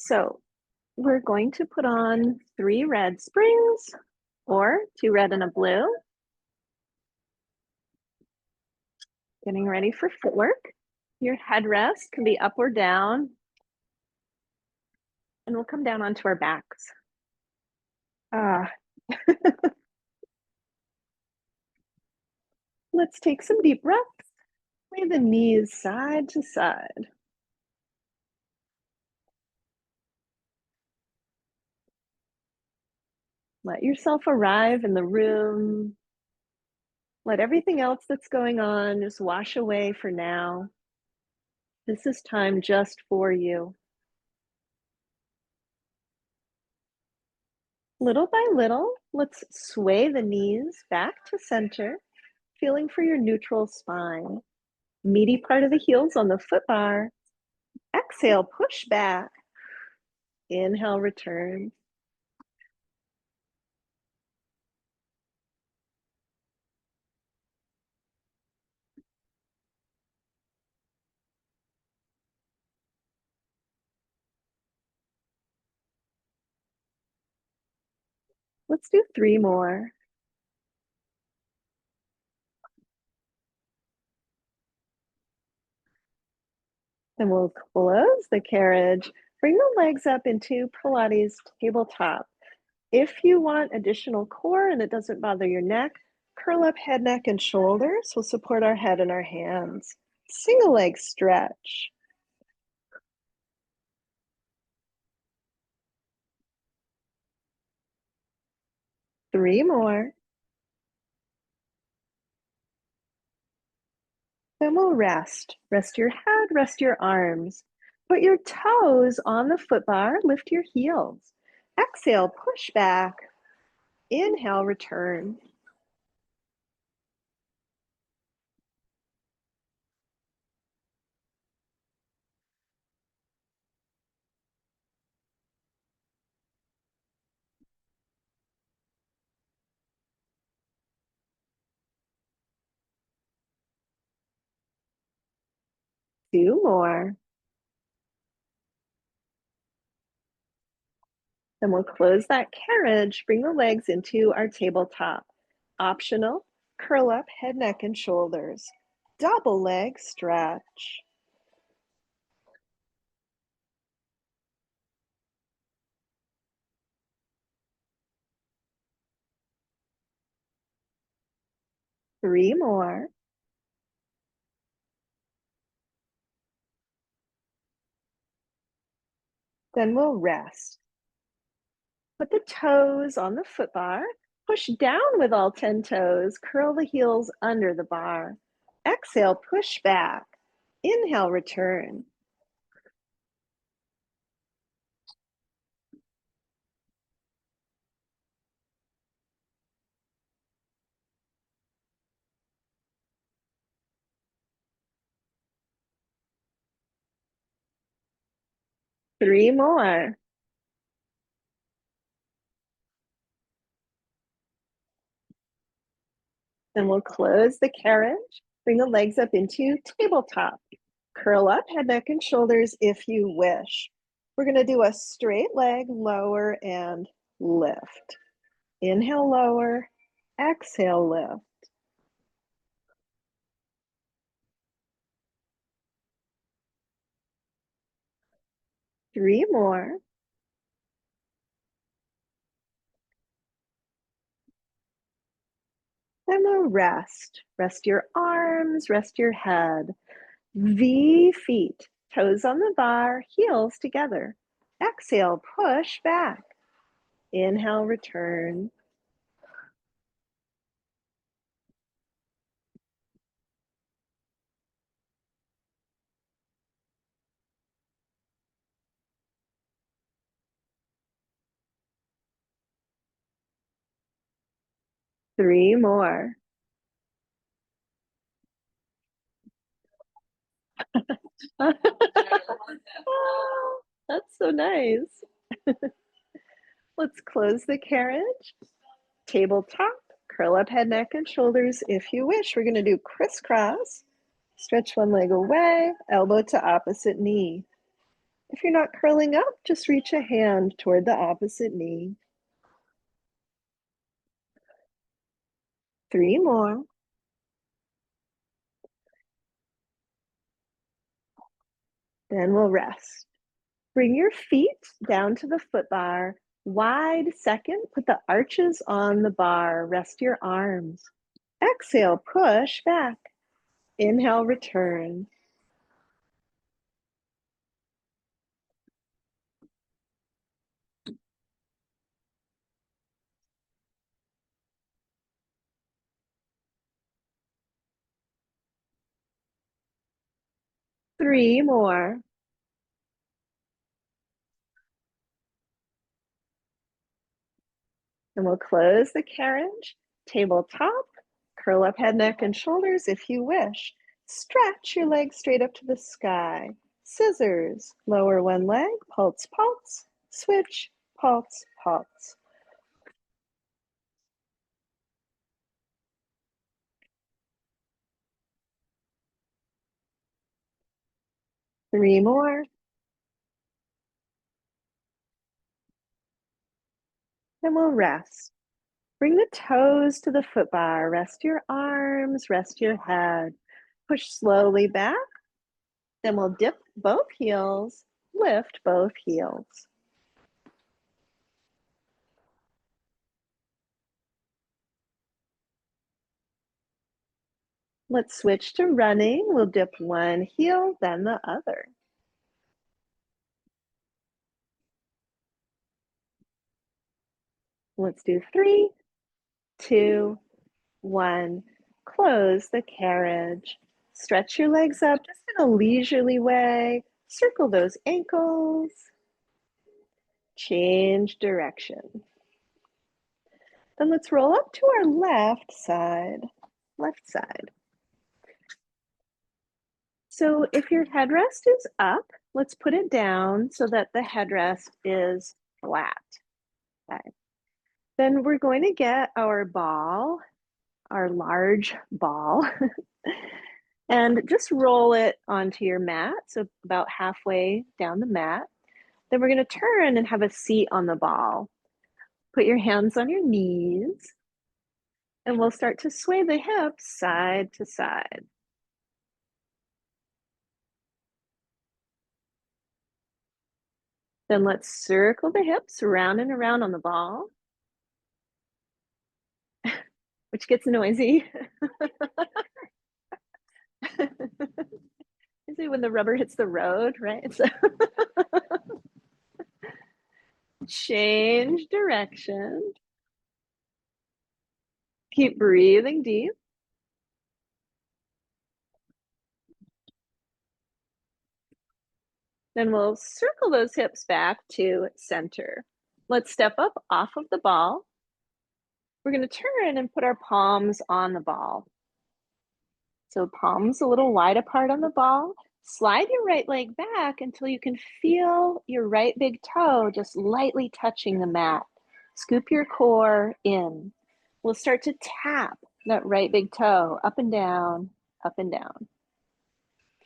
So we're going to put on 3 red springs or 2 red and a blue. Getting ready for footwork. Your headrest can be up or down, and we'll come down onto our backs. Let's take some deep breaths. Sway the knees side to side. Let yourself arrive in the room. Let everything else that's going on just wash away for now. This is time just for you. Little by little, let's sway the knees back to center, feeling for your neutral spine. Meaty part of the heels on the foot bar. Exhale, push back. Inhale, return. Let's do 3 more. Then we'll close the carriage. Bring the legs up into Pilates tabletop. If you want additional core and it doesn't bother your neck, curl up head, neck, and shoulders. We'll support our head and our hands. Single leg stretch. Three more. Then we'll rest. Rest your head, rest your arms. Put your toes on the foot bar, lift your heels. Exhale, push back. Inhale, return. Two more. Then we'll close that carriage, bring the legs into our tabletop. Optional, curl up head, neck, and shoulders. Double leg stretch. Three more. Then we'll rest. Put the toes on the foot bar. Push down with all 10 toes. Curl the heels under the bar. Exhale, push back. Inhale, return. Three more. Then we'll close the carriage. Bring the legs up into tabletop. Curl up head, neck, and shoulders if you wish. We're going to do a straight leg, lower, and lift. Inhale, lower. Exhale, lift. Three more. Then we'll rest. Rest your arms, rest your head. V feet, toes on the bar, heels together. Exhale, push back. Inhale, return. Three more. Oh, that's so nice. Let's close the carriage. Tabletop, curl up head, neck, and shoulders if you wish. We're going to do crisscross. Stretch one leg away, elbow to opposite knee. If you're not curling up, just reach a hand toward the opposite knee. 3 more. Then we'll rest. Bring your feet down to the foot bar. Wide second, put the arches on the bar. Rest your arms. Exhale, push back. Inhale, return. Three more. And we'll close the carriage, tabletop, curl up head, neck, and shoulders if you wish. Stretch your legs straight up to the sky. Scissors, lower one leg, pulse, pulse, switch, pulse, pulse. Three more. Then we'll rest. Bring the toes to the foot bar. Rest your arms, rest your head. Push slowly back. Then we'll dip both heels, lift both heels. Let's switch to running. We'll dip one heel, then the other. Let's do 3, 2, 1. Close the carriage. Stretch your legs up just in a leisurely way. Circle those ankles. Change direction. Then let's roll up to our left side. Left side. So if your headrest is up, let's put it down so that the headrest is flat. Okay. Then we're going to get our ball, our large ball, and just roll it onto your mat, so about halfway down the mat. Then we're going to turn and have a seat on the ball. Put your hands on your knees, and we'll start to sway the hips side to side. Then let's circle the hips around and around on the ball, which gets noisy. Usually when the rubber hits the road, right? So change direction. Keep breathing deep. Then we'll circle those hips back to center. Let's step up off of the ball. We're going to turn and put our palms on the ball. So palms a little wide apart on the ball. Slide your right leg back until you can feel your right big toe just lightly touching the mat. Scoop your core in. We'll start to tap that right big toe up and down, up and down.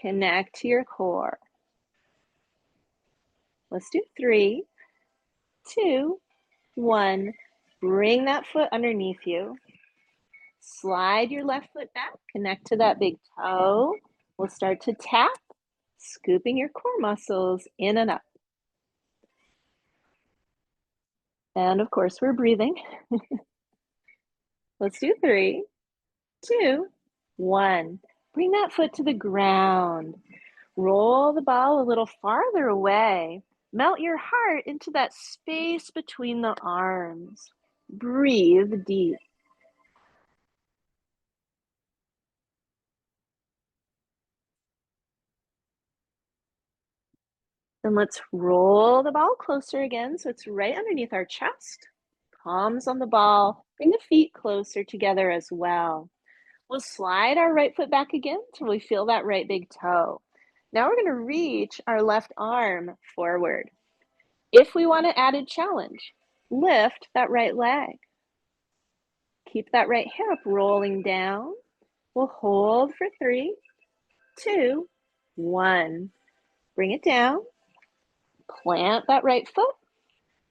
Connect to your core. Let's do 3, 2, 1. Bring that foot underneath you. Slide your left foot back, connect to that big toe. We'll start to tap, scooping your core muscles in and up. And of course, we're breathing. Let's do 3, 2, 1. Bring that foot to the ground. Roll the ball a little farther away. Melt your heart into that space between the arms. Breathe deep. Then let's roll the ball closer again so it's right underneath our chest. Palms on the ball. Bring the feet closer together as well. We'll slide our right foot back again till we feel that right big toe. Now we're going to reach our left arm forward. If we want an added challenge, lift that right leg. Keep that right hip rolling down. We'll hold for 3, 2, 1. Bring it down. Plant that right foot.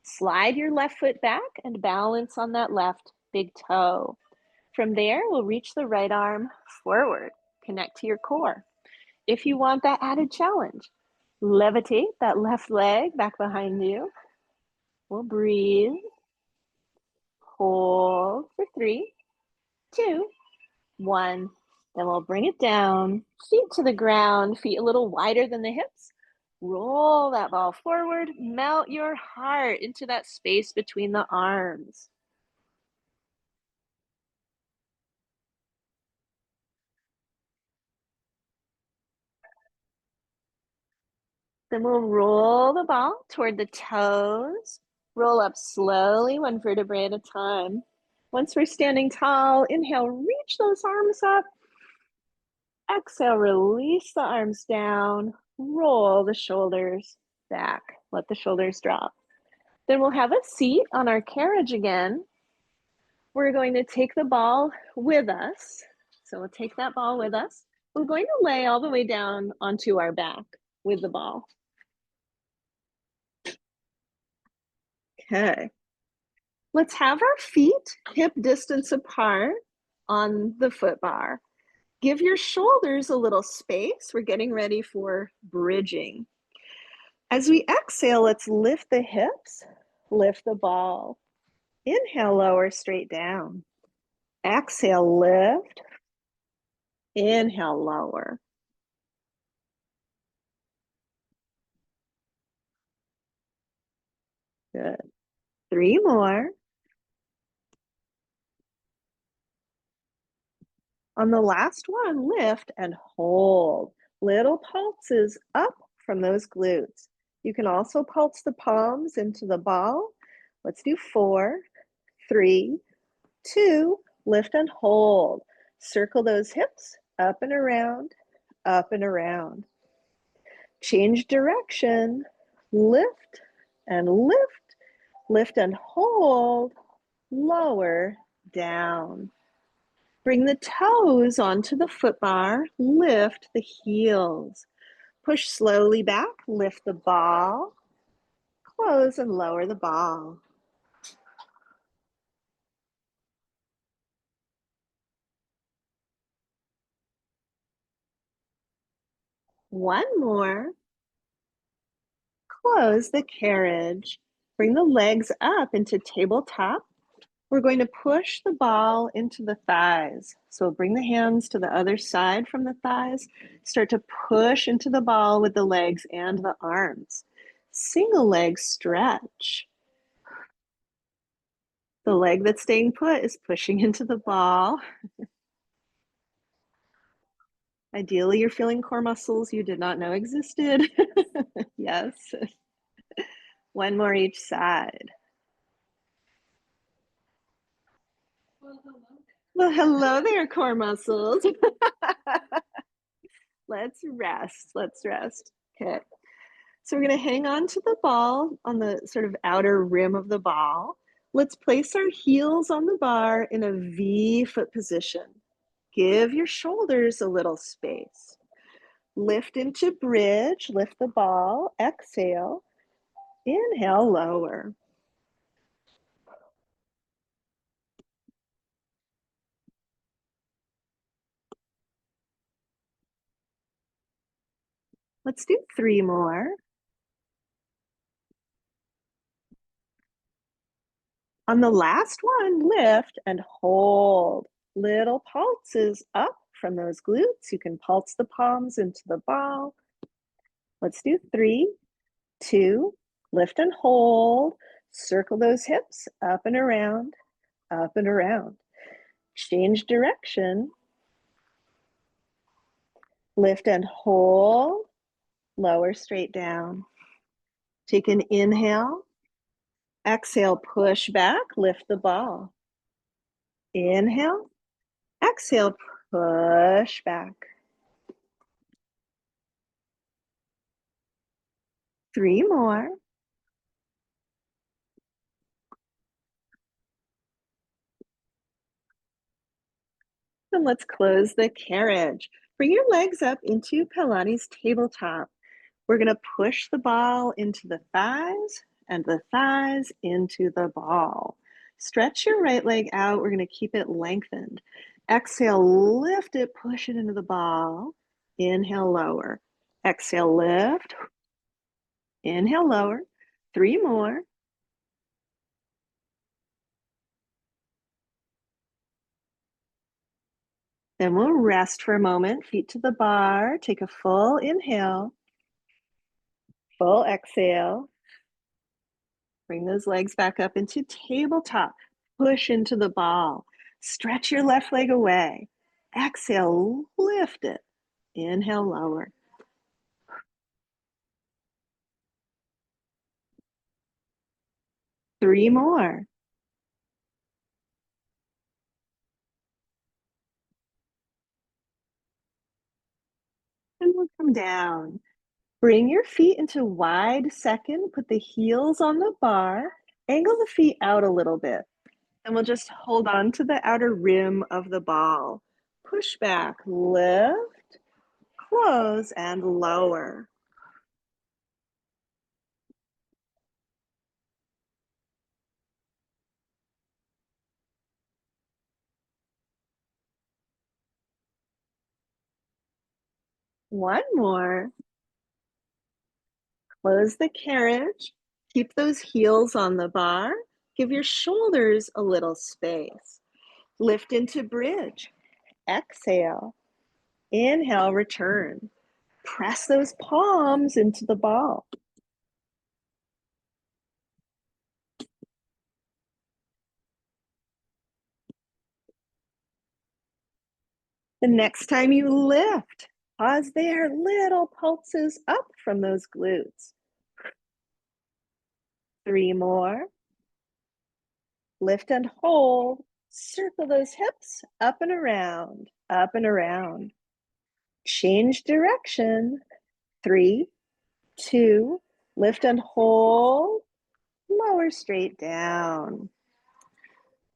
Slide your left foot back and balance on that left big toe. From there, we'll reach the right arm forward. Connect to your core. If you want that added challenge, levitate that left leg back behind you. We'll breathe. Hold for 3, 2, 1. Then we'll bring it down, feet to the ground, feet a little wider than the hips. Roll that ball forward, melt your heart into that space between the arms. Then we'll roll the ball toward the toes. Roll up slowly, one vertebrae at a time. Once we're standing tall, inhale, reach those arms up. Exhale, release the arms down. Roll the shoulders back. Let the shoulders drop. Then we'll have a seat on our carriage again. We're going to take the ball with us. So we'll take that ball with us. We're going to lay all the way down onto our back with the ball. Okay. Let's have our feet hip distance apart on the foot bar. Give your shoulders a little space. We're getting ready for bridging. As we exhale, let's lift the hips, lift the ball. Inhale, lower straight down. Exhale, lift. Inhale, lower. Good. 3 more. On the last one, lift and hold. Little pulses up from those glutes. You can also pulse the palms into the ball. Let's do 4, 3, 2, lift and hold. Circle those hips up and around, up and around. Change direction. Lift and lift, lift and hold, lower, down. Bring the toes onto the foot bar, lift the heels. Push slowly back, lift the ball, close and lower the ball. One more. Close the carriage. Bring the legs up into tabletop. We're going to push the ball into the thighs. So bring the hands to the other side from the thighs. Start to push into the ball with the legs and the arms. Single leg stretch. The leg that's staying put is pushing into the ball. Ideally, you're feeling core muscles you did not know existed. Yes. One more each side. Well, hello there, core muscles. Let's rest. Let's rest. Okay. So we're going to hang on to the ball on the sort of outer rim of the ball. Let's place our heels on the bar in a V foot position. Give your shoulders a little space. Lift into bridge, lift the ball, exhale, inhale, lower. Let's do 3 more. On the last one, lift and hold. Little pulses up from those glutes. You can pulse the palms into the ball. Let's do 3, 2, lift and hold. Circle those hips up and around, up and around. Change direction. Lift and hold. Lower straight down. Take an inhale. Exhale, push back, lift the ball. Inhale. Exhale, push back. 3 more. And let's close the carriage. Bring your legs up into Pilates tabletop. We're going to push the ball into the thighs and the thighs into the ball. Stretch your right leg out. We're going to keep it lengthened. Exhale, lift it, push it into the ball. Inhale, lower. Exhale, lift. Inhale, lower. 3 more. Then we'll rest for a moment, feet to the bar. Take a full inhale, full exhale. Bring those legs back up into tabletop. Push into the ball. Stretch your left leg away. Exhale, lift it. Inhale, lower. Three more. And we'll come down. Bring your feet into wide second. Put the heels on the bar. Angle the feet out a little bit. And we'll just hold on to the outer rim of the ball. Push back, lift, close, and lower. One more. Close the carriage. Keep those heels on the bar. Give your shoulders a little space. Lift into bridge. Exhale. Inhale, return. Press those palms into the ball. The next time you lift, pause there. Little pulses up from those glutes. 3 more. Lift and hold. Circle those hips up and around, up and around. Change direction. 3, 2, lift and hold. Lower straight down.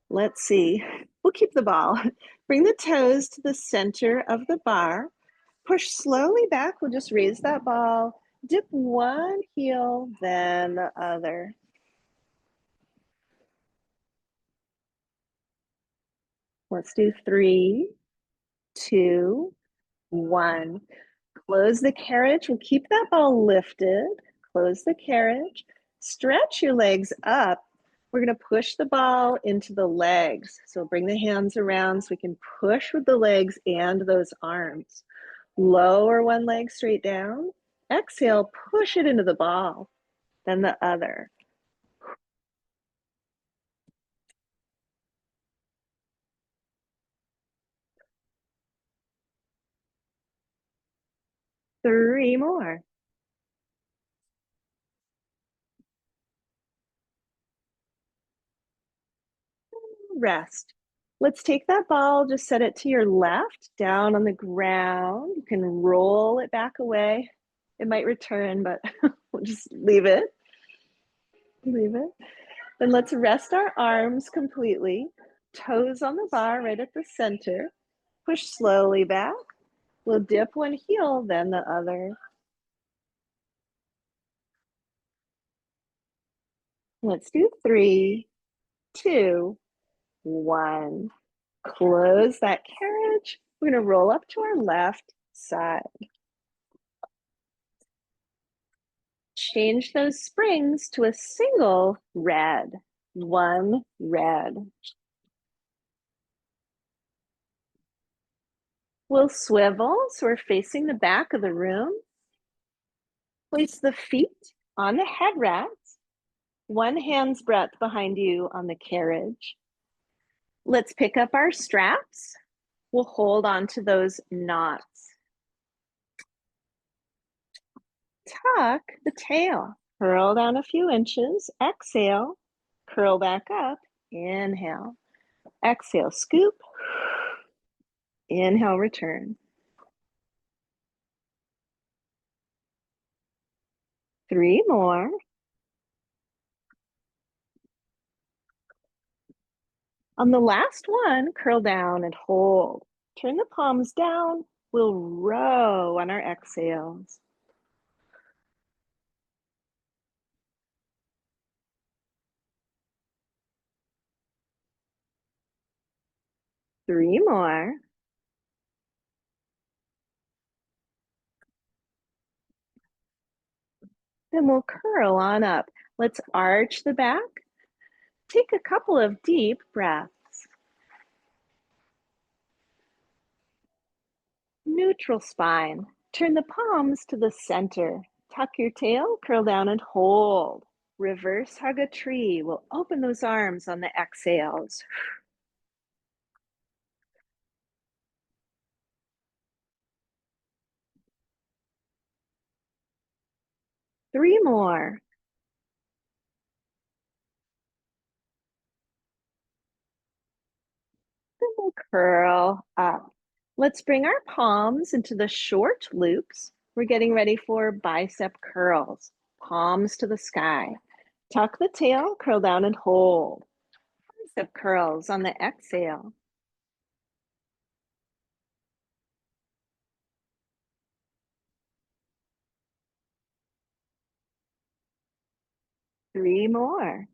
Let's see. We'll keep the ball. Bring the toes to the center of the bar. Push slowly back. We'll just raise that ball. Dip one heel, then the other. Let's do 3, 2, 1. Close the carriage. We'll keep that ball lifted. Close the carriage. Stretch your legs up. We're going to push the ball into the legs. So bring the hands around so we can push with the legs and those arms. Lower one leg straight down. Exhale, push it into the ball. Then the other. Three more. Rest. Let's take that ball, just set it to your left, down on the ground. You can roll it back away. It might return, but we'll just leave it. Leave it. Then let's rest our arms completely. Toes on the bar right at the center. Push slowly back. We'll dip one heel, then the other. Let's do 3, 2, 1. Close that carriage. We're going to roll up to our left side. Change those springs to a single red. One red. We'll swivel so we're facing the back of the room. Place the feet on the headrest. One hand's breadth behind you on the carriage. Let's pick up our straps. We'll hold on to those knots. Tuck the tail. Curl down a few inches. Exhale. Curl back up. Inhale. Exhale. Scoop. Inhale. Return. 3 more. On the last one, curl down and hold. Turn the palms down. We'll row on our exhales. 3 more. Then we'll curl on up. Let's arch the back. Take a couple of deep breaths. Neutral spine. Turn the palms to the center. Tuck your tail, curl down and hold. Reverse hug a tree. We'll open those arms on the exhales. 3 more. Then we'll curl up. Let's bring our palms into the short loops. We're getting ready for bicep curls. Palms to the sky. Tuck the tail, curl down and hold. Bicep curls on the exhale. 3 more.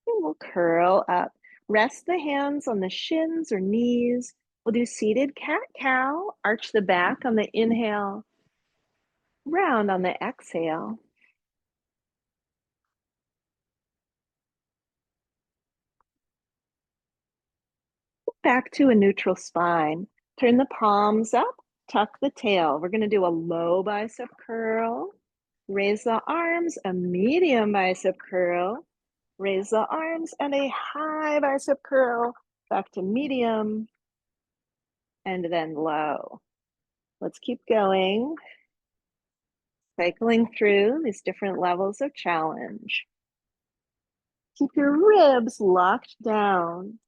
And we'll curl up. Rest the hands on the shins or knees. We'll do seated cat-cow. Arch the back on the inhale. Round on the exhale. Back to a neutral spine. Turn the palms up, tuck the tail. We're going to do a low bicep curl. Raise the arms, a medium bicep curl. Raise the arms and a high bicep curl. Back to medium and then low. Let's keep going. Cycling through these different levels of challenge. Keep your ribs locked down.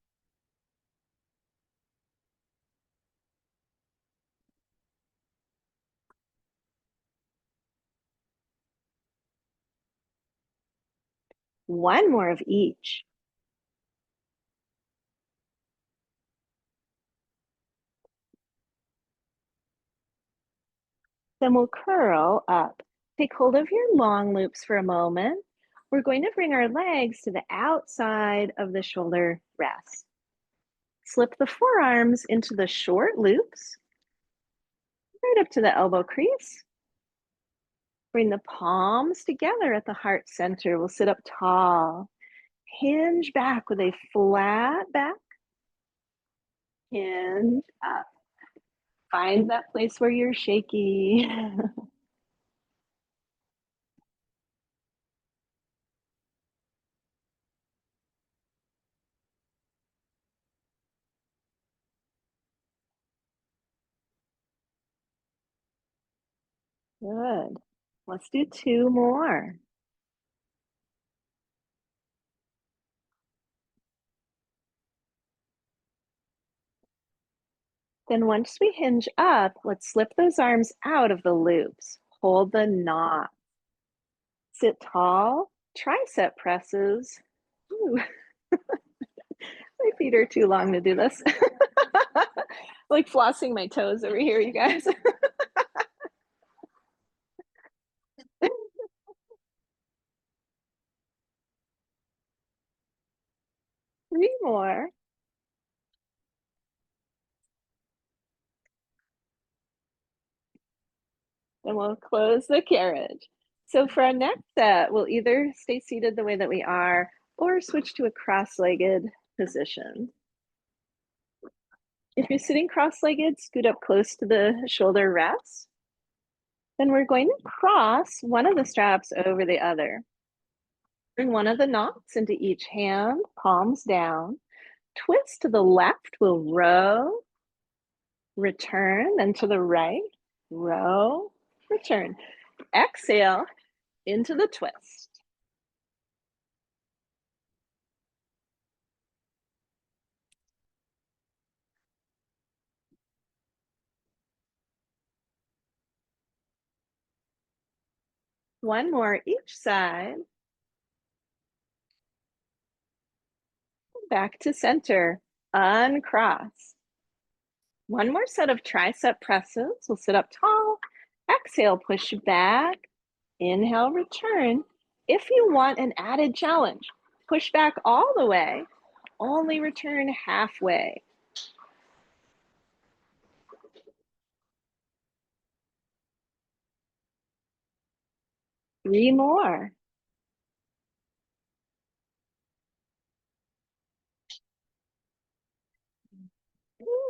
One more of each. Then we'll curl up. Take hold of your long loops for a moment. We're going to bring our legs to the outside of the shoulder rest. Slip the forearms into the short loops, right up to the elbow crease. Bring the palms together at the heart center. We'll sit up tall. Hinge back with a flat back. Hinge up. Find that place where you're shaky. Good. Let's do 2 more. Then once we hinge up, let's slip those arms out of the loops. Hold the knot. Sit tall, tricep presses. Ooh, my feet are too long to do this. Like flossing my toes over here, you guys. 3 more. Then we'll close the carriage. So for our next set, we'll either stay seated the way that we are or switch to a cross-legged position. If you're sitting cross-legged, scoot up close to the shoulder rest. Then we're going to cross one of the straps over the other. Bring one of the knots into each hand, palms down. Twist to the left, we'll row, return, then to the right, row, return. Exhale into the twist. One more each side. Back to center, uncross. One more set of tricep presses. We'll sit up tall. Exhale, push back. Inhale, return. If you want an added challenge, push back all the way, only return halfway. Three more.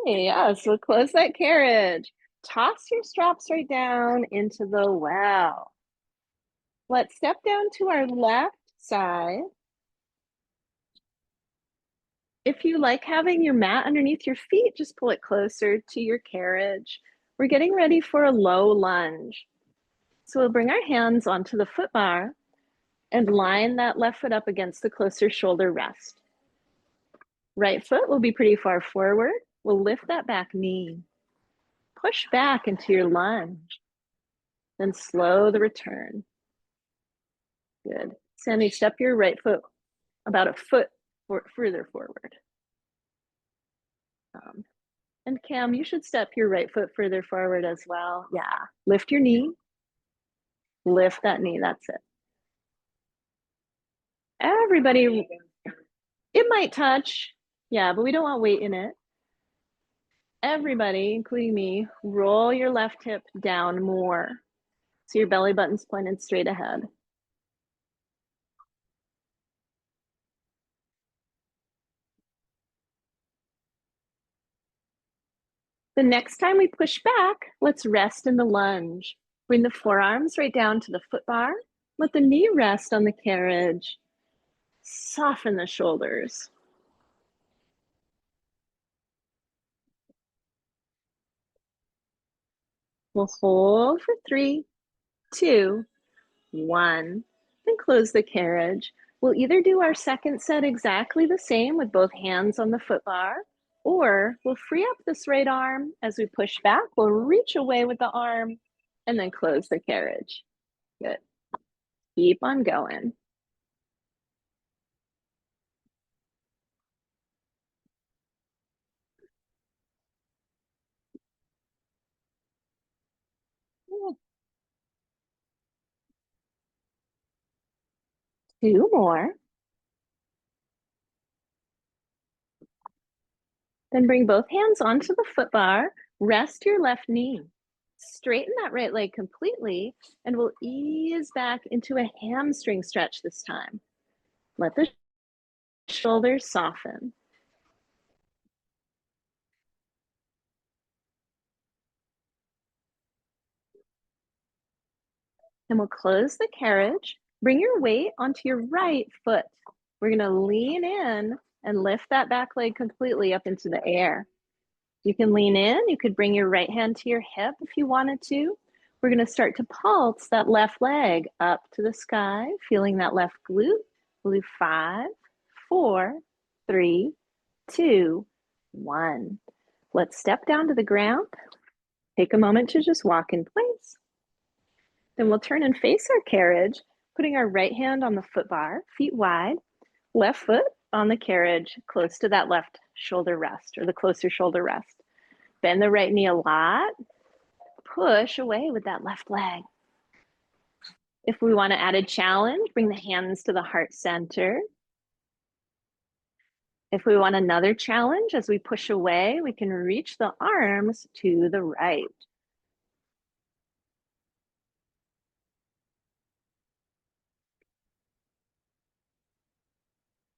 Yes, we'll close that carriage. Toss your straps right down into the well. Let's step down to our left side. If you like having your mat underneath your feet, just pull it closer to your carriage. We're getting ready for a low lunge. So we'll bring our hands onto the foot bar and line that left foot up against the closer shoulder rest. Right foot will be pretty far forward. We'll lift that back knee. Push back into your lunge. Then slow the return. Good. Sammy, step your right foot about a foot further forward. And Cam, you should step your right foot further forward as well. Yeah. Lift your knee. Lift that knee. That's it. Everybody, it might touch. Yeah, but we don't want weight in it. Everybody, including me, roll your left hip down more. So your belly button's pointed straight ahead. The next time we push back, let's rest in the lunge. Bring the forearms right down to the foot bar. Let the knee rest on the carriage. Soften the shoulders. We'll hold for 3, 2, 1. Then close the carriage. We'll either do our second set exactly the same with both hands on the foot bar, or we'll free up this right arm as we push back. We'll reach away with the arm and then close the carriage. Good. Keep on going. Two more. Then bring both hands onto the foot bar. Rest your left knee. Straighten that right leg completely, and we'll ease back into a hamstring stretch this time. Let the shoulders soften. Then we'll close the carriage. Bring your weight onto your right foot. We're going to lean in and lift that back leg completely up into the air. You can lean in. You could bring your right hand to your hip if you wanted to. We're going to start to pulse that left leg up to the sky, feeling that left glute. We'll do 5, 4, 3, 2, 1. Let's step down to the ground. Take a moment to just walk in place. Then we'll turn and face our carriage, putting our right hand on the foot bar, feet wide, left foot on the carriage, close to that left shoulder rest or the closer shoulder rest. Bend the right knee a lot. Push away with that left leg. If we want to add a challenge, bring the hands to the heart center. If we want another challenge, as we push away, we can reach the arms to the right.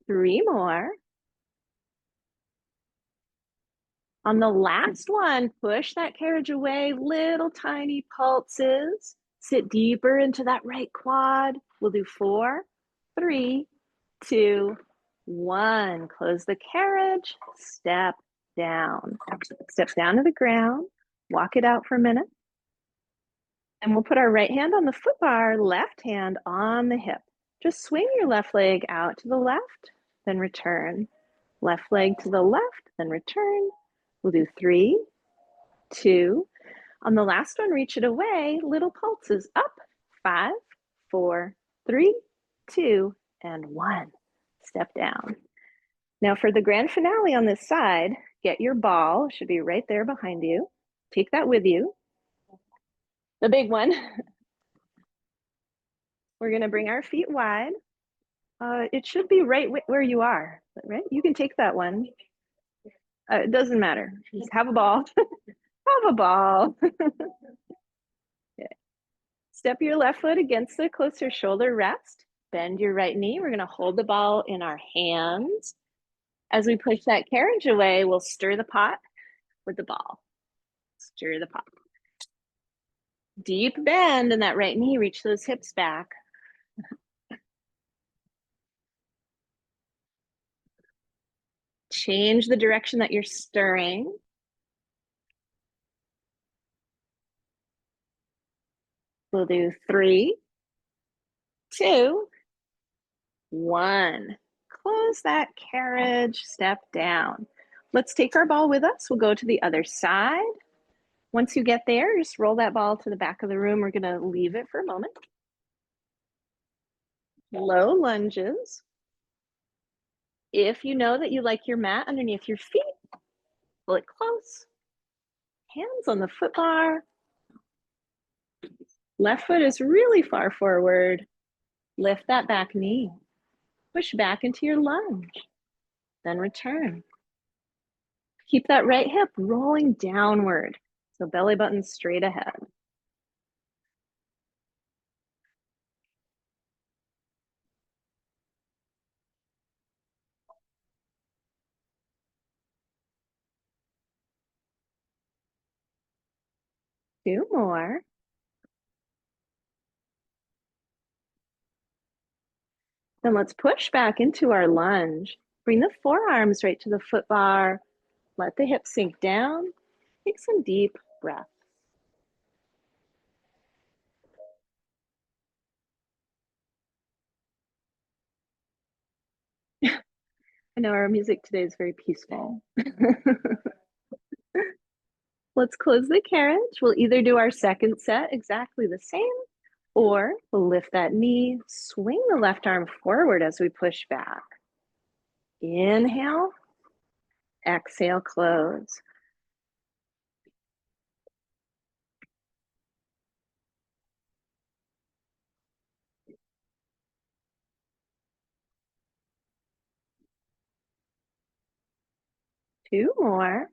3 more. On the last one, push that carriage away, little tiny pulses. Sit deeper into that right quad. We'll do 4, 3, 2, 1. Close the carriage, step down. Step down to the ground, walk it out for a minute. And we'll put our right hand on the foot bar, left hand on the hip. Just swing your left leg out to the left, then return. Left leg to the left, then return. We'll do 3, 2. On the last one, reach it away, little pulses up. 5, 4, 3, 2, and 1. Step down. Now for the grand finale on this side, get your ball, it should be right there behind you. Take that with you. The big one. We're gonna bring our feet wide. It should be right where you are, right? You can take that one. It doesn't matter. Just have a ball. Have a ball. Okay. Step your left foot against the closer shoulder rest. Bend your right knee. We're gonna hold the ball in our hands. As we push that carriage away, we'll stir the pot with the ball. Stir the pot. Deep bend in that right knee. Reach those hips back. Change the direction that you're stirring. We'll do 3, 2, 1. Close that carriage, step down. Let's take our ball with us. We'll go to the other side. Once you get there, just roll that ball to the back of the room. We're gonna leave it for a moment. Low lunges. If you know that you like your mat underneath your feet, pull it close. Hands on the foot bar. Left foot is really far forward. Lift that back knee. Push back into your lunge. Then return. Keep that right hip rolling downward. So belly button straight ahead. Two more. Then let's push back into our lunge. Bring the forearms right to the foot bar. Let the hips sink down. Take some deep breaths. I know our music today is very peaceful. Let's close the carriage. We'll either do our second set exactly the same, or we'll lift that knee, swing the left arm forward as we push back. Inhale, exhale, close. Two more.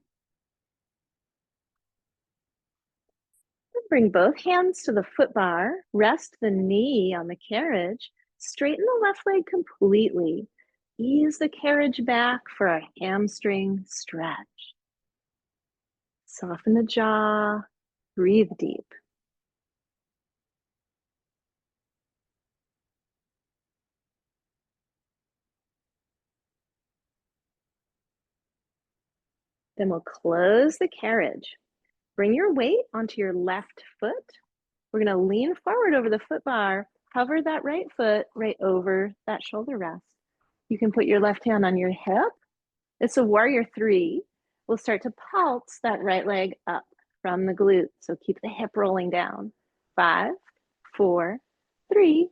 Bring both hands to the foot bar, rest the knee on the carriage, straighten the left leg completely. Ease the carriage back for a hamstring stretch. Soften the jaw, breathe deep. Then we'll close the carriage. Bring your weight onto your left foot. We're gonna lean forward over the foot bar, hover that right foot right over that shoulder rest. You can put your left hand on your hip. It's a warrior 3. We'll start to pulse that right leg up from the glute. So keep the hip rolling down. 5, 4, 3,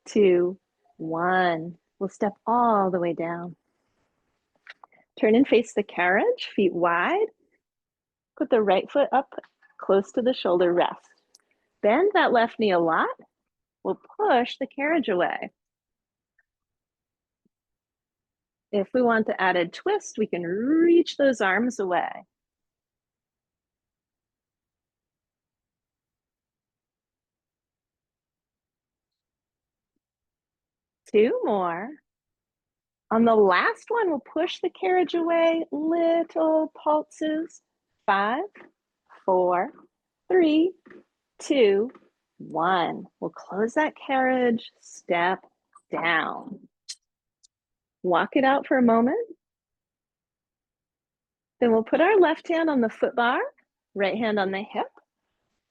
2, 1. We'll step all the way down. Turn and face the carriage, feet wide. Put the right foot up close to the shoulder rest. Bend that left knee a lot. We'll push the carriage away. If we want the added twist, we can reach those arms away. Two more. On the last one, we'll push the carriage away, little pulses. 5, 4, 3, 2, 1. We'll close that carriage, step down. Walk it out for a moment. Then we'll put our left hand on the foot bar, right hand on the hip.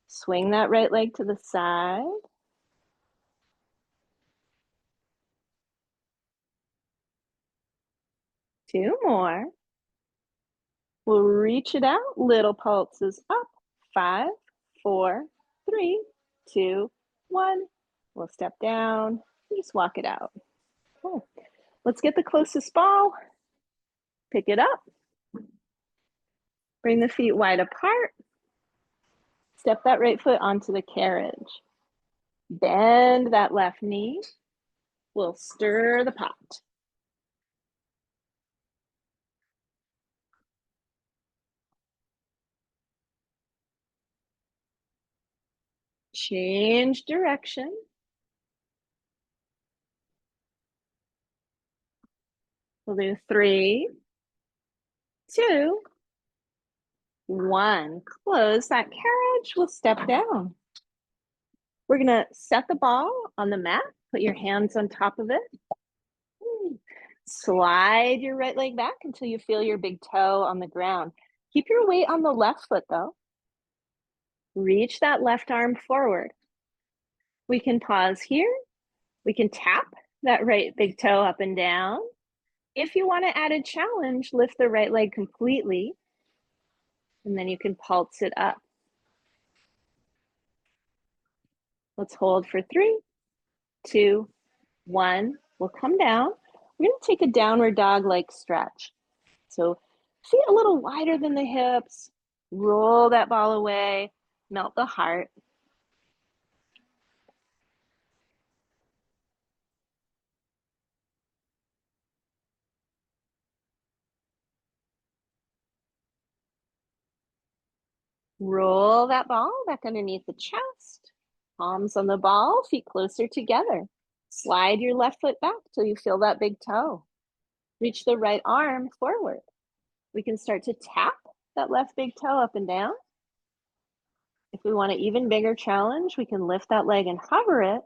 Swing that right leg to the side. Two more. We'll reach it out, little pulses up. 5, 4, 3, 2, 1. We'll step down and just walk it out. Cool. Let's get the closest ball. Pick it up. Bring the feet wide apart. Step that right foot onto the carriage. Bend that left knee. We'll stir the pot. Change direction. We'll do 3, 2, 1. Close that carriage. We'll step down. We're going to set the ball on the mat. Put your hands on top of it. Slide your right leg back until you feel your big toe on the ground. Keep your weight on the left foot though. Reach that left arm forward. We can pause here. We can tap that right big toe up and down. If you want to add a challenge, lift the right leg completely, and then you can pulse it up. Let's hold for 3, 2, 1. We'll come down. We're going to take a downward dog-like stretch. So feet a little wider than the hips. Roll that ball away. Melt the heart. Roll that ball back underneath the chest. Palms on the ball, feet closer together. Slide your left foot back till you feel that big toe. Reach the right arm forward. We can start to tap that left big toe up and down. If we want an even bigger challenge, we can lift that leg and hover it.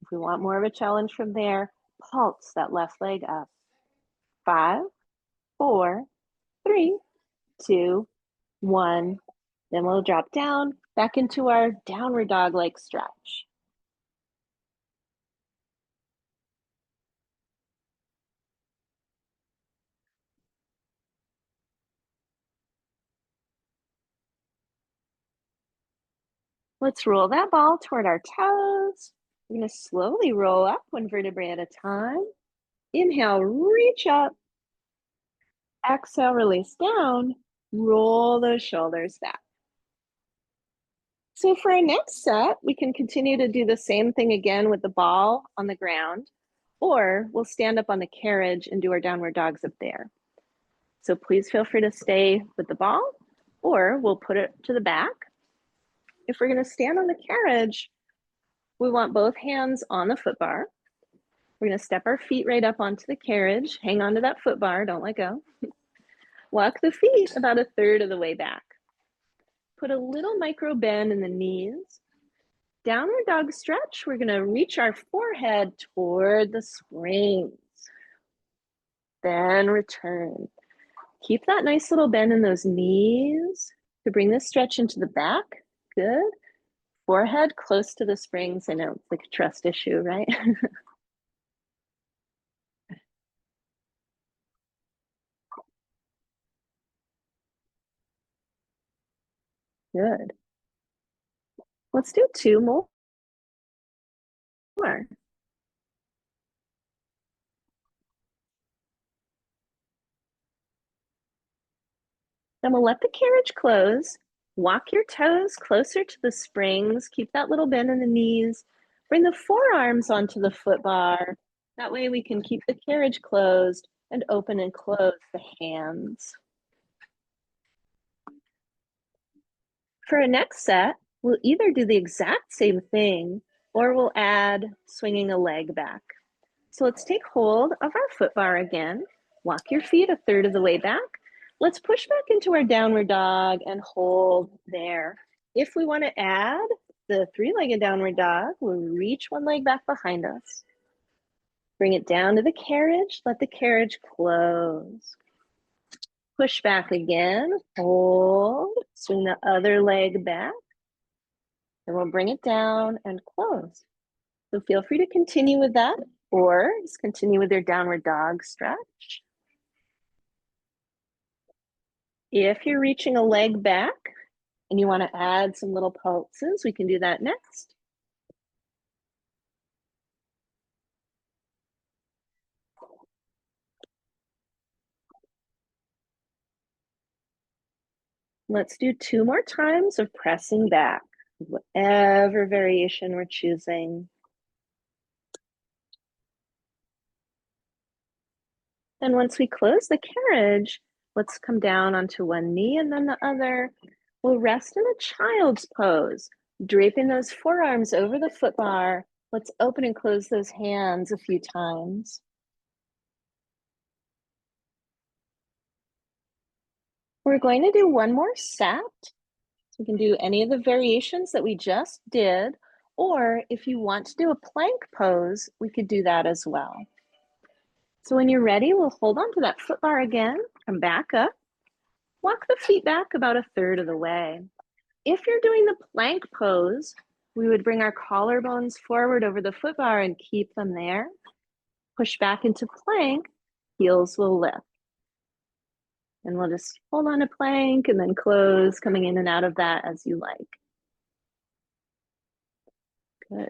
If we want more of a challenge from there, pulse that left leg up. 5, 4, 3, 2, 1. Then we'll drop down back into our downward dog-like stretch. Let's roll that ball toward our toes. We're going to slowly roll up one vertebrae at a time. Inhale, reach up. Exhale, release down. Roll those shoulders back. So for our next set, we can continue to do the same thing again with the ball on the ground, or we'll stand up on the carriage and do our downward dogs up there. So please feel free to stay with the ball, or we'll put it to the back. If we're going to stand on the carriage, we want both hands on the foot bar. We're going to step our feet right up onto the carriage. Hang on to that foot bar, don't let go. Walk the feet about 1/3 of the way back. Put a little micro bend in the knees. Downward dog stretch, we're going to reach our forehead toward the springs. Then return. Keep that nice little bend in those knees to bring this stretch into the back. Good. Forehead close to the springs. I know it's like a trust issue, right? Good. Let's do 2 more. Then we'll let the carriage close. Walk your toes closer to the springs. Keep that little bend in the knees. Bring the forearms onto the foot bar. That way we can keep the carriage closed and open and close the hands. For our next set, we'll either do the exact same thing or we'll add swinging a leg back. So let's take hold of our foot bar again. Walk your feet 1/3 of the way back. Let's push back into our downward dog and hold there. If we want to add the 3-legged downward dog, we'll reach one leg back behind us. Bring it down to the carriage. Let the carriage close. Push back again. Hold. Swing the other leg back. And we'll bring it down and close. So feel free to continue with that or just continue with your downward dog stretch. If you're reaching a leg back and you want to add some little pulses, we can do that next. Let's do 2 more times of pressing back. whatever variation we're choosing. Then once we close the carriage, let's come down onto one knee and then the other. We'll rest in a child's pose, draping those forearms over the foot bar. Let's open and close those hands a few times. We're going to do one more set. So you can do any of the variations that we just did, or if you want to do a plank pose, we could do that as well. So when you're ready, we'll hold on to that foot bar again, come back up, walk the feet back about a third of the way. If you're doing the plank pose, we would bring our collarbones forward over the foot bar and keep them there. Push back into plank, heels will lift. And we'll just hold on to plank and then close, coming in and out of that as you like. Good.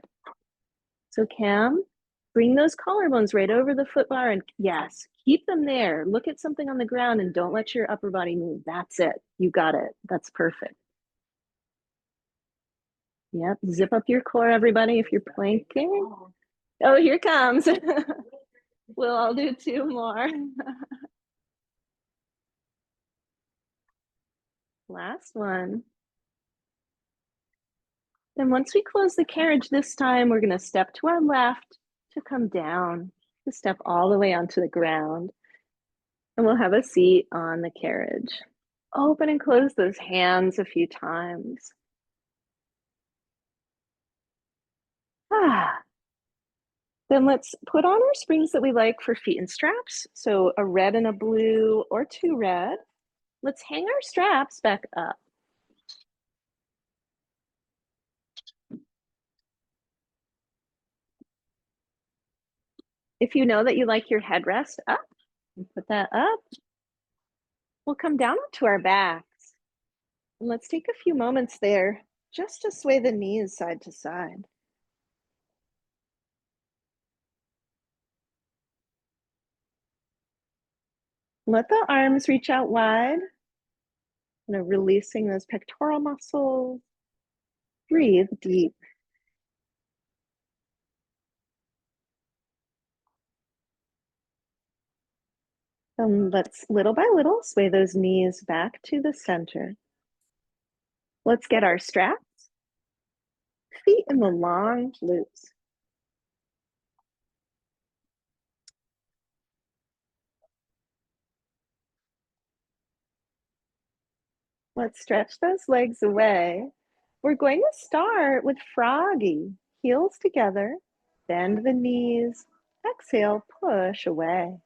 So Cam, bring those collarbones right over the foot bar and yes, keep them there. Look at something on the ground and don't let your upper body move. That's it. You got it. That's perfect. Yep. Zip up your core, everybody, if you're planking. Oh, here it comes. We'll all do two more. Last one. Then once we close the carriage this time, we're going to step to our left to come down, to step all the way onto the ground. And we'll have a seat on the carriage. Open and close those hands a few times. Then let's put on our springs that we like for feet and straps. So a red and a blue or two red. Let's hang our straps back up. If you know that you like your headrest up, put that up. We'll come down onto our backs. And let's take a few moments there just to sway the knees side to side. Let the arms reach out wide, releasing those pectoral muscles. Breathe deep. And let's little by little sway those knees back to the center. Let's get our straps, feet in the long glutes. Let's stretch those legs away. We're going to start with froggy, heels together, bend the knees, exhale, push away.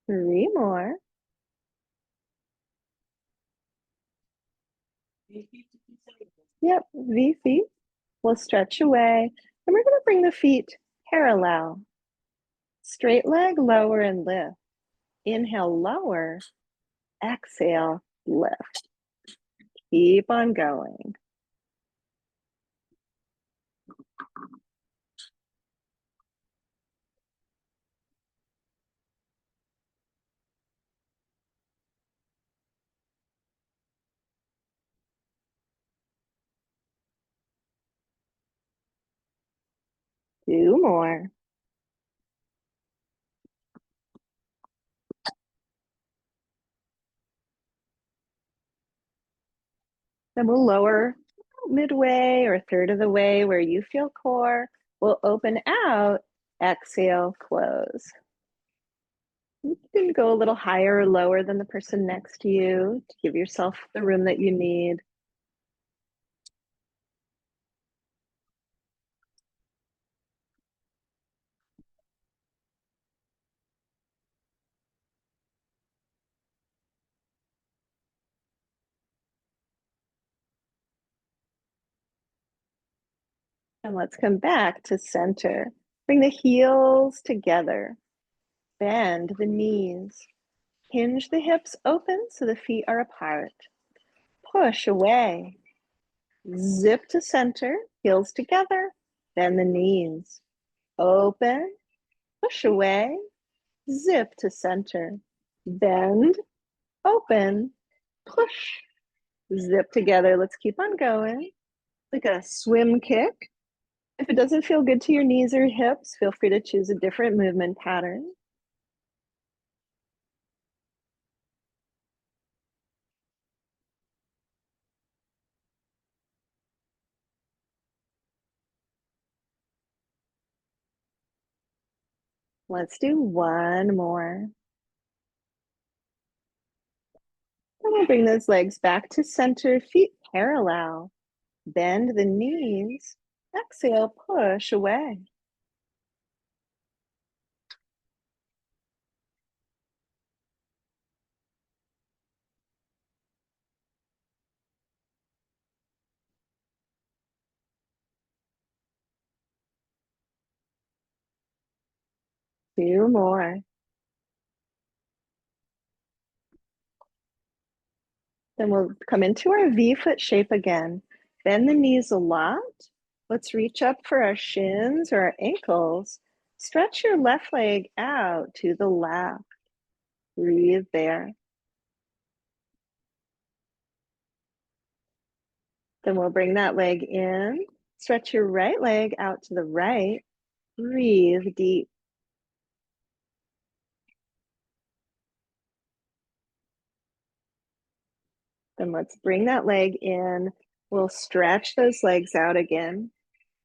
Three more. Yep, V feet. We'll stretch away, and we're going to bring the feet parallel. Straight leg, lower and lift. Inhale, lower. Exhale, lift. Keep on going. Two more. Then we'll lower midway or a third of the way where you feel core. We'll open out, exhale, close. You can go a little higher or lower than the person next to you to give yourself the room that you need. And let's come back to center. Bring the heels together. Bend the knees. Hinge the hips open so the feet are apart. Push away. Zip to center, heels together. Bend the knees. Open, push away, zip to center. Bend, open, push, zip together. Let's keep on going. Like a swim kick. If it doesn't feel good to your knees or hips, feel free to choose a different movement pattern. Let's do one more. And we'll bring those legs back to center, feet parallel. Bend the knees. Exhale, push away. Two more. Then we'll come into our V-foot shape again. Bend the knees a lot. Let's reach up for our shins or our ankles. Stretch your left leg out to the left. Breathe there. Then we'll bring that leg in. Stretch your right leg out to the right. Breathe deep. Then let's bring that leg in. We'll stretch those legs out again.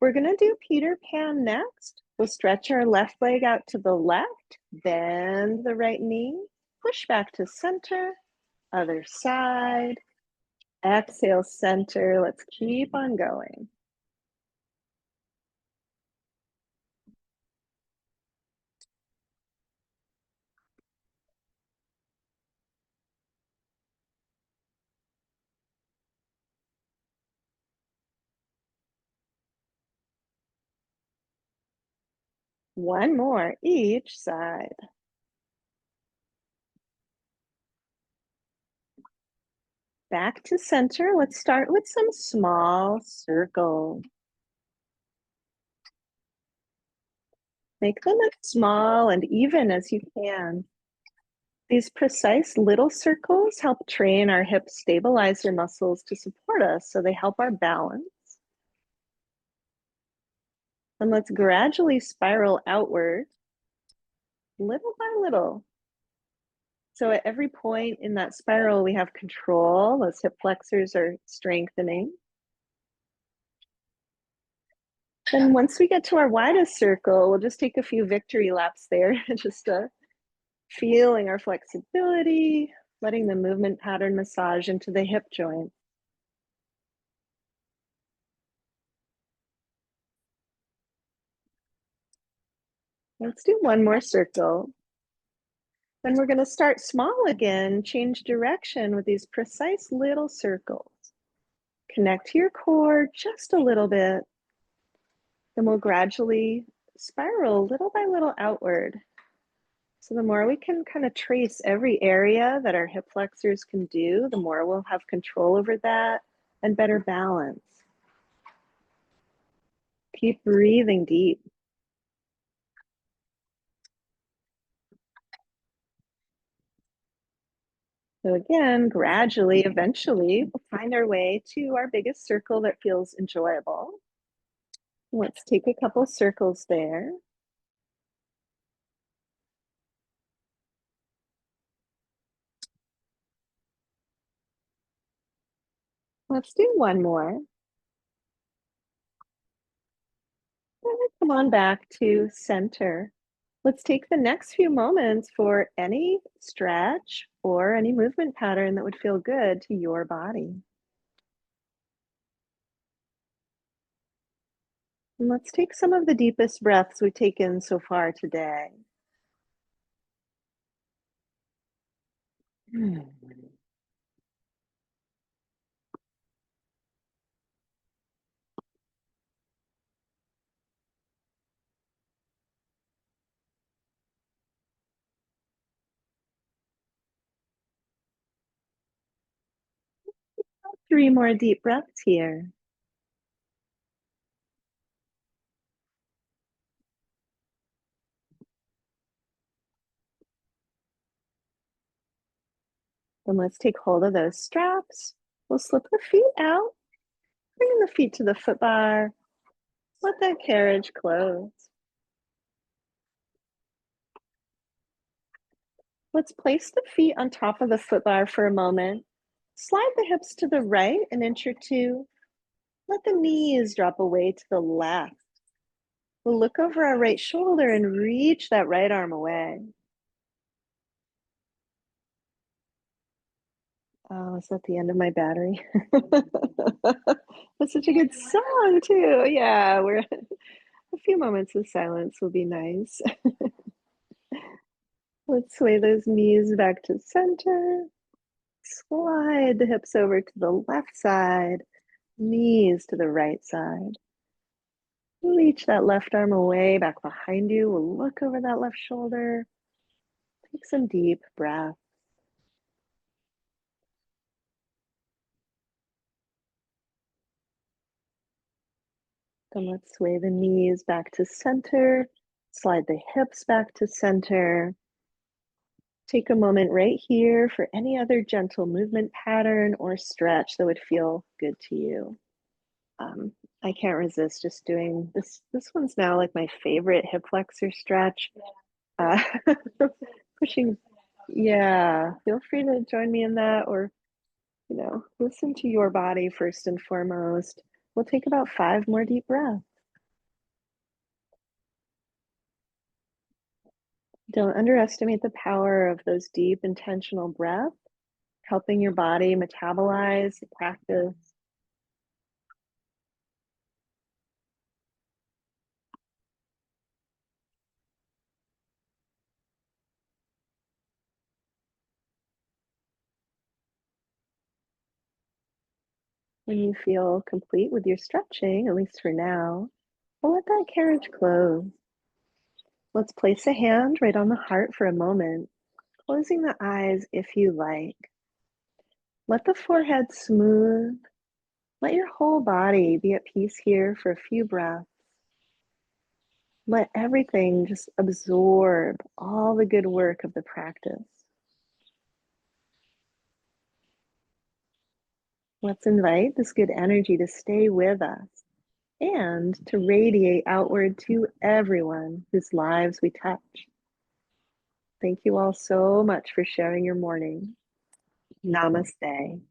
We're gonna do Peter Pan next. We'll stretch our left leg out to the left, bend the right knee, push back to center, other side. Exhale, center. Let's keep on going. One more each side. Back to center. Let's start with some small circles. Make them as small and even as you can. These precise little circles help train our hip stabilizer muscles to support us, so they help our balance. And let's gradually spiral outward, little by little. So at every point in that spiral, we have control. Those hip flexors are strengthening. Then once we get to our widest circle, we'll just take a few victory laps there, just feeling our flexibility, letting the movement pattern massage into the hip joint. Let's do one more circle. Then we're going to start small again, change direction with these precise little circles. Connect to your core just a little bit. Then we'll gradually spiral little by little outward. So the more we can kind of trace every area that our hip flexors can do, the more we'll have control over that and better balance. Keep breathing deep. So again, gradually, eventually, we'll find our way to our biggest circle that feels enjoyable. Let's take a couple circles there. Let's do one more. Come on back to center. Let's take the next few moments for any stretch or any movement pattern that would feel good to your body. And let's take some of the deepest breaths we've taken so far today. Three more deep breaths here. Then let's take hold of those straps. We'll slip the feet out, bringing the feet to the foot bar. Let that carriage close. Let's place the feet on top of the foot bar for a moment. Slide the hips to the right an inch or two. Let the knees drop away to the left. We'll look over our right shoulder and reach that right arm away. Oh, is that the end of my battery? That's such a good song, too. Yeah, we're a few moments of silence will be nice. Let's sway those knees back to center. Slide the hips over to the left side, knees to the right side. Reach that left arm away back behind you. We'll look over that left shoulder. Take some deep breaths. Then let's sway the knees back to center. Slide the hips back to center. Take a moment right here for any other gentle movement pattern or stretch that would feel good to you. Um, I can't resist just doing this. This one's now like my favorite hip flexor stretch. Uh, pushing, yeah, feel free to join me in that, or, listen to your body first and foremost. We'll take about 5 more deep breaths. Don't underestimate the power of those deep, intentional breaths, helping your body metabolize the practice. When you feel complete with your stretching, at least for now, we'll let that carriage close. Let's place a hand right on the heart for a moment, closing the eyes if you like. Let the forehead smooth. Let your whole body be at peace here for a few breaths. Let everything just absorb all the good work of the practice. Let's invite this good energy to stay with us and to radiate outward to everyone whose lives we touch. Thank you all so much for sharing your morning. Namaste.